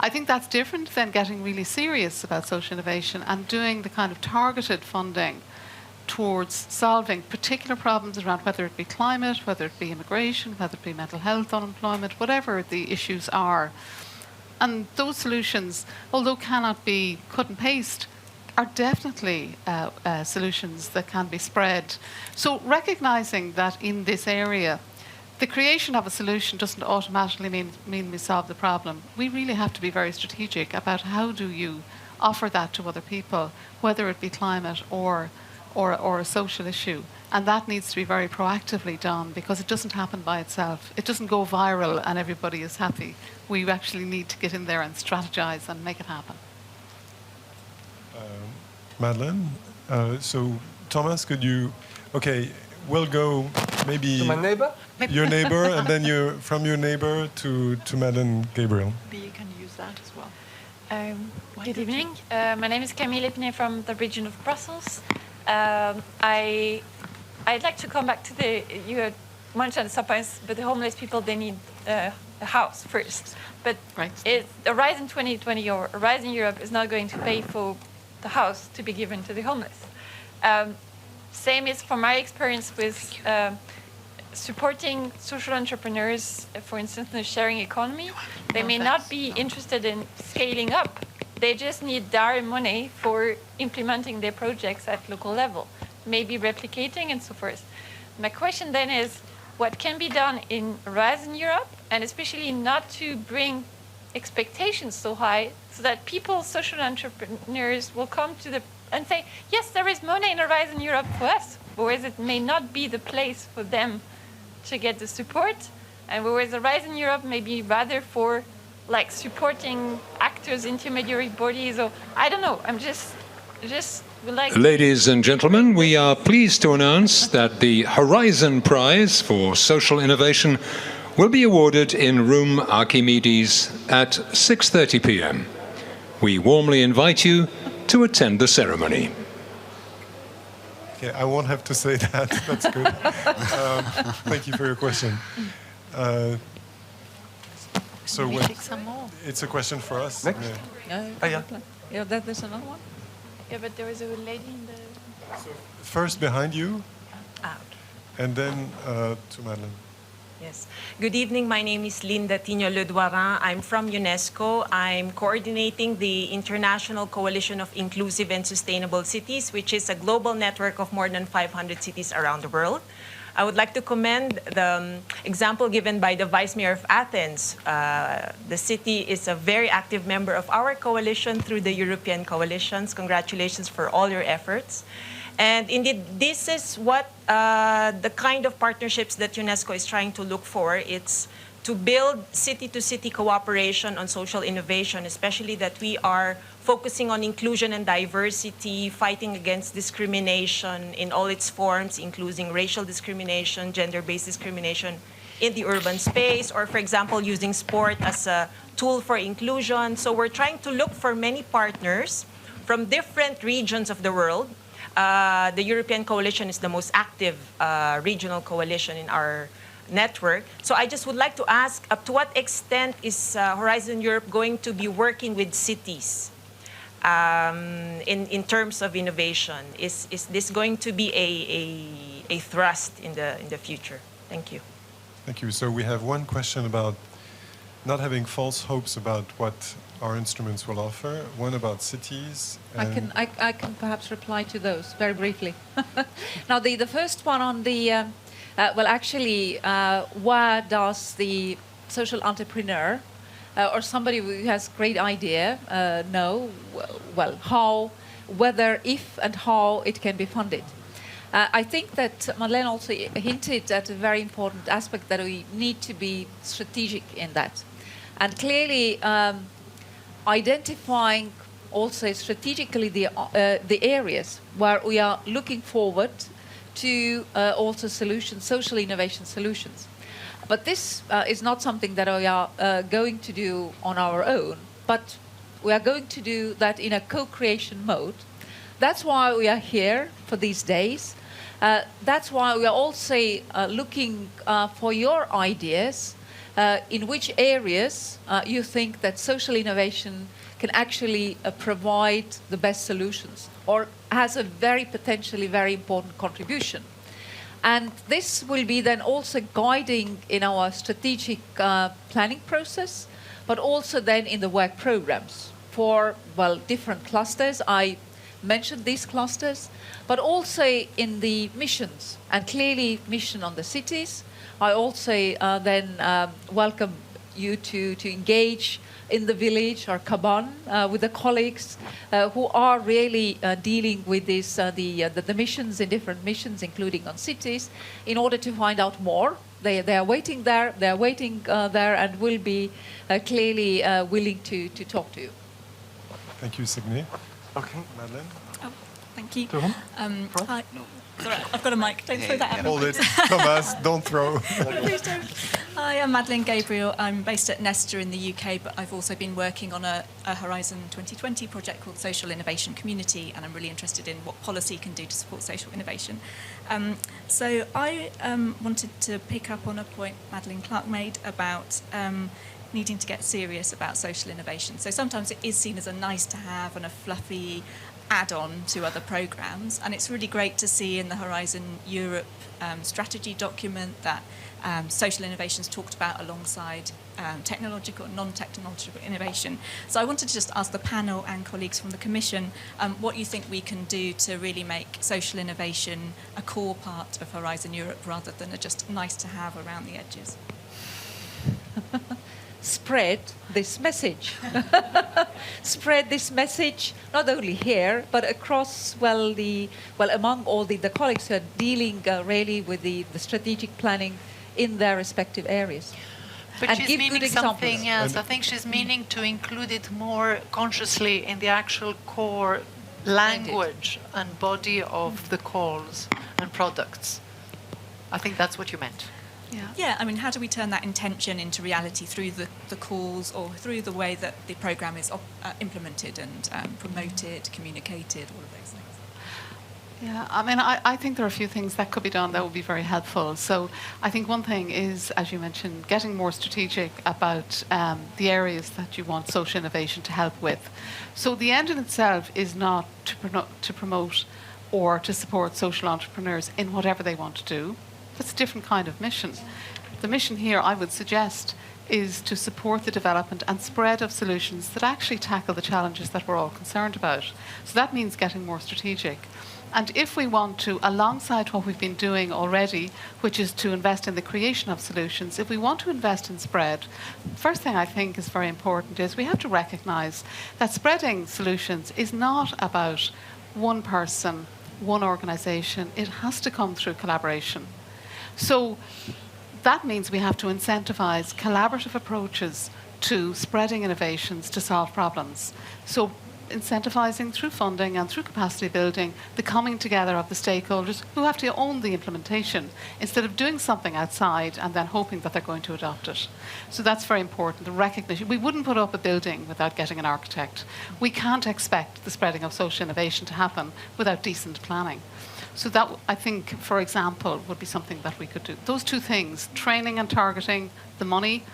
I think that's different than getting really serious about social innovation and doing the kind of targeted funding towards solving particular problems around, whether it be climate, whether it be immigration, whether it be mental health, unemployment, whatever the issues are. And those solutions, although cannot be cut and paste, are definitely solutions that can be spread. So recognizing that in this area, the creation of a solution doesn't automatically mean we solve the problem. We really have to be very strategic about how do you offer that to other people, whether it be climate or a social issue. And that needs to be very proactively done, because it doesn't happen by itself. It doesn't go viral and everybody is happy. We actually need to get in there and strategize and make it happen. Madeleine, so Thomas, could you? Okay, we'll go maybe To my neighbor? your neighbor, and then from your neighbor to Madeleine Gabriel. Maybe you can use that as well. Good evening. My name is Camille Epinay from the region of Brussels. I'd like to come back to you had mentioned sometimes, but the homeless people, they need a house first. But Right. Horizon 2020 or Horizon Europe is not going to pay for the house to be given to the homeless. Same is from my experience with supporting social entrepreneurs, for instance, in the sharing economy. They may not be interested in scaling up. They just need direct money for implementing their projects at local level, maybe replicating and so forth. My question then is, what can be done in Horizon Europe, and especially not to bring expectations so high so that people, social entrepreneurs, will come to and say, yes, there is money in Horizon Europe for us, whereas it may not be the place for them to get the support, and whereas Horizon Europe may be rather for supporting actors, intermediary bodies, or I don't know. I'm just We like Ladies and gentlemen, we are pleased to announce that the Horizon Prize for Social Innovation will be awarded in room Archimedes at 6:30 p.m. We warmly invite you to attend the ceremony. Okay, I won't have to say that. That's good. Thank you for your question. So We when, take some more. it's a question for us. Next. Yeah. Yeah, there's another one. Yeah, but there was a lady in the. First behind you, Ah, and then to Madeleine. yes. Good evening. My name is Linda Tino Ledoirin. I'm from UNESCO. I'm coordinating the International Coalition of Inclusive and Sustainable Cities, which is a global network of more than 500 cities around the world. I would like to commend the example given by the Vice Mayor of Athens. The city is a very active member of our coalition through the European coalitions. Congratulations for all your efforts. And indeed, this is what the kind of partnerships that UNESCO is trying to look for. It's to build city-to-city cooperation on social innovation, especially that we are focusing on inclusion and diversity, fighting against discrimination in all its forms, including racial discrimination, gender-based discrimination in the urban space, or, for example, using sport as a tool for inclusion. So we're trying to look for many partners from different regions of the world. The European coalition is the most active regional coalition in our network. So I just would like to ask, up to what extent is Horizon Europe going to be working with cities in terms of innovation? Is this going to be a thrust in the future? Thank you. Thank you. So we have one question about not having false hopes about what our instruments will offer, one about cities. I can perhaps reply to those very briefly. Now, the first one on the, where does the social entrepreneur or somebody who has great idea know, well, how, whether, if and how it can be funded? I think that Madeleine also hinted at a very important aspect, that we need to be strategic in that. And clearly, identifying also strategically the areas where we are looking forward to also solutions, social innovation solutions. But this is not something that we are going to do on our own, but we are going to do that in a co-creation mode. That's why we are here for these days. That's why we are also looking for your ideas, in which areas you think that social innovation can actually provide the best solutions or has a very potentially very important contribution. And this will be then also guiding in our strategic planning process, but also then in the work programs for, well, different clusters. I mentioned these clusters, but also in the missions, and clearly mission on the cities. I also then welcome you to engage in the village or Kaban with the colleagues who are really dealing with this, the missions in different missions, including on cities, in order to find out more. They are waiting there, and will be clearly willing to talk to you. Thank you, Signe. Okay. Madeleine? Oh, thank you. Hi. No. Sorry, I've got a mic. Don't throw that at me. Hold it. Thomas, don't throw. Please don't. Hi, I'm Madeleine Gabriel. I'm based at Nesta in the UK, but I've also been working on a Horizon 2020 project called Social Innovation Community, and I'm really interested in what policy can do to support social innovation. So I wanted to pick up on a point Madeleine Clark made about needing to get serious about social innovation. So sometimes it is seen as a nice to have and a fluffy add-on to other programs, and it's really great to see in the Horizon Europe strategy document that social innovation is talked about alongside technological and non-technological innovation. So I wanted to just ask the panel and colleagues from the Commission what you think we can do to really make social innovation a core part of Horizon Europe rather than a just nice to have around the edges. Spread this message. Spread this message not only here but across among all the colleagues who are dealing really with the strategic planning in their respective areas. But and she's give meaning good something examples. else. I think she's meaning to include it more consciously in the actual core language and body of the calls and products. I think that's what you meant. Yeah, I mean, how do we turn that intention into reality through the calls or through the way that the programme is implemented and promoted, communicated, all of those things? Yeah, I mean, I think there are a few things that could be done that would be very helpful. So I think one thing is, as you mentioned, getting more strategic about the areas that you want social innovation to help with. So the end in itself is not to promote or to support social entrepreneurs in whatever they want to do. That's a different kind of mission. The mission here, I would suggest, is to support the development and spread of solutions that actually tackle the challenges that we're all concerned about. So that means getting more strategic. And if we want to, alongside what we've been doing already, which is to invest in the creation of solutions, if we want to invest in spread, first thing I think is very important is we have to recognise that spreading solutions is not about one person, one organisation. It has to come through collaboration. So that means we have to incentivise collaborative approaches to spreading innovations to solve problems. So incentivising through funding and through capacity building the coming together of the stakeholders who have to own the implementation instead of doing something outside and then hoping that they're going to adopt it. So that's very important, the recognition. We wouldn't put up a building without getting an architect. We can't expect the spreading of social innovation to happen without decent planning. So that, I think, for example, would be something that we could do. Those two things, training and targeting the money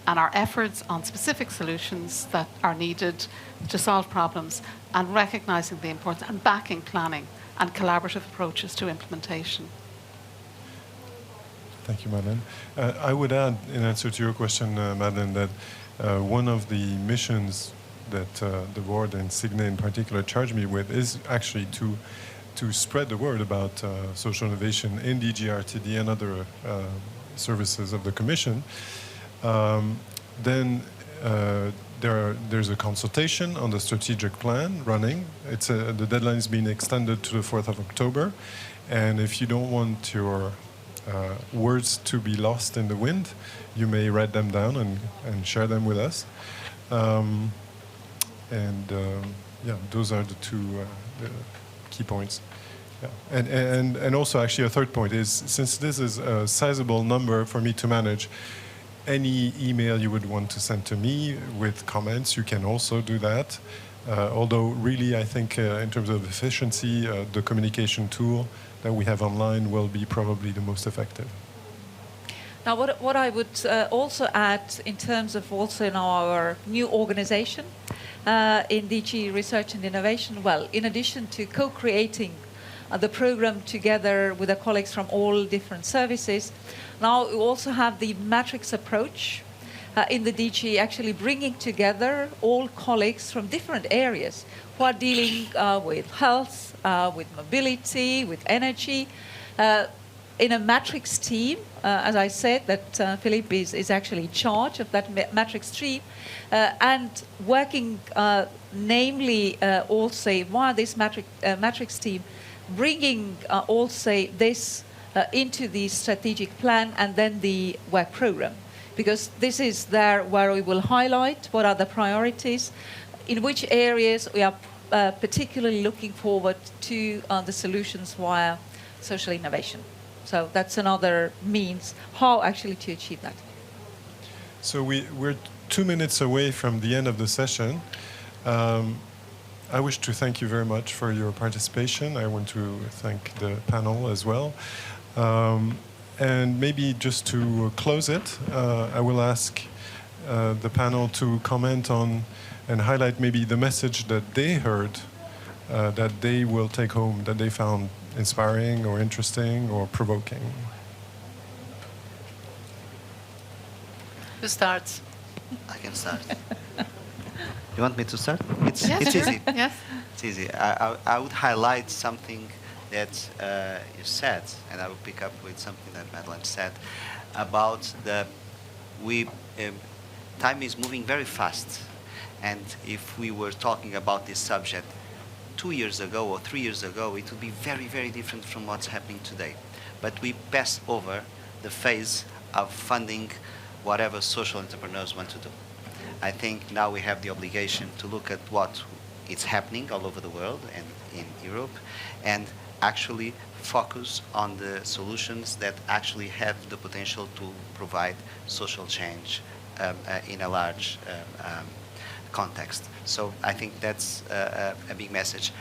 and our efforts on specific solutions that are needed to solve problems, and recognising the importance and backing planning and collaborative approaches to implementation. Thank you, Madeleine. I would add, in answer to your question, Madeleine, that one of the missions that the board and Signe in particular charged me with is actually to spread the word about social innovation in DG RTD and other services of the Commission. Then there's a consultation on the strategic plan running. The deadline is being extended to the 4th of October. And if you don't want your words to be lost in the wind, you may write them down and share them with us. Yeah, those are the two key points. Yeah. And also, actually, a third point is, since this is a sizable number for me to manage, any email you would want to send to me with comments, you can also do that. Although, really, I think in terms of efficiency, the communication tool that we have online will be probably the most effective. Now, what I would also add in terms of also in our new organization in DG Research and Innovation, well, in addition to co-creating the program together with the colleagues from all different services, now we also have the matrix approach in the DG, actually bringing together all colleagues from different areas who are dealing with health, with mobility, with energy, in a matrix team, as I said, that Philippe is actually in charge of that matrix team, and working namely also via this matrix team, bringing also this into the strategic plan and then the work program. Because this is there where we will highlight what are the priorities, in which areas we are particularly looking forward to the solutions via social innovation. So that's another means how actually to achieve that. So we're 2 minutes away from the end of the session. I wish to thank you very much for your participation. I want to thank the panel as well. And maybe just to close it, I will ask the panel to comment on and highlight maybe the message that they heard, that they will take home, that they found inspiring or interesting or provoking. Who starts? I can start. You want me to start? It's easy. Yes. It's easy. I would highlight something that you said, and I will pick up with something that Madeleine said about time is moving very fast, and if we were talking about this subject 2 years ago or 3 years ago, it would be very, very different from what's happening today. But we pass over the phase of funding whatever social entrepreneurs want to do. I think now we have the obligation to look at what it's happening all over the world and in Europe, and actually focus on the solutions that actually have the potential to provide social change in a large context. So I think that's a big message,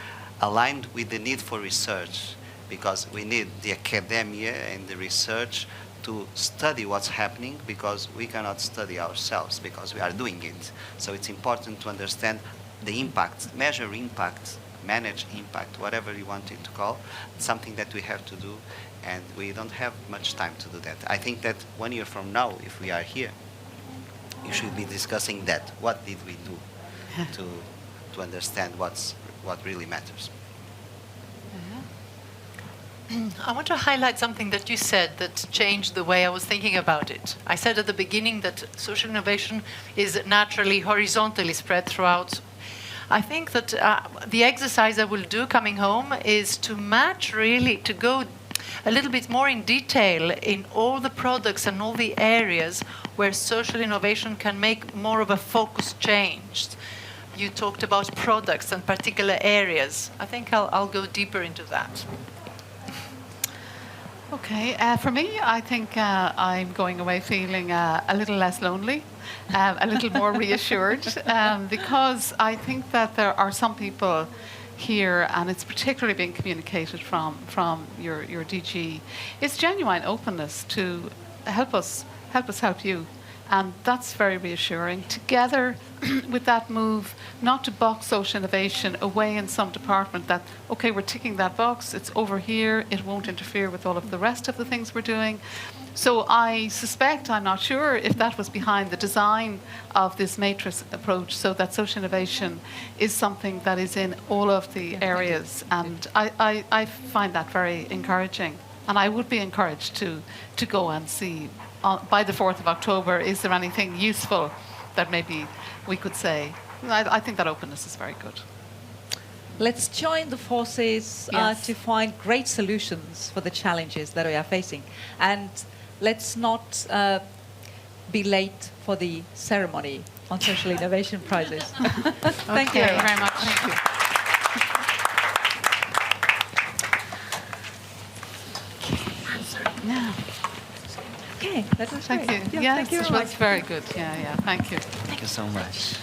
aligned with the need for research, because we need the academia and the research to study what's happening, because we cannot study ourselves because we are doing it. So it's important to understand the impact, measure impact, manage impact, whatever you want it to call. It's something that we have to do, and we don't have much time to do that. I think that 1 year from now, if we are here, you should be discussing that. What did we do to understand what really matters? I want to highlight something that you said that changed the way I was thinking about it. I said at the beginning that social innovation is naturally horizontally spread throughout. I think that the exercise I will do coming home is to match, really, to go a little bit more in detail in all the products and all the areas where social innovation can make more of a focused change. You talked about products and particular areas. I think I'll go deeper into that. Okay, for me, I think I'm going away feeling a little less lonely, a little more reassured, because I think that there are some people here, and it's particularly being communicated from your DG, it's genuine openness to help us help you. And that's very reassuring. Together with that move, not to box social innovation away in some department that, okay, we're ticking that box, it's over here, it won't interfere with all of the rest of the things we're doing. So I suspect, I'm not sure if that was behind the design of this matrix approach, so that social innovation is something that is in all of the areas. And I find that very encouraging. And I would be encouraged to go and see by the 4th of October, is there anything useful that maybe we could say? I think that openness is very good. Let's join the forces Yes. to find great solutions for the challenges that we are facing. And let's not be late for the ceremony on social innovation prizes. Thank you Okay, very much. Thank you. Yeah. Okay, that was Thank great. you. Yeah, Yes, thank you it very was much. very good. Yeah, thank you. Thank you so much.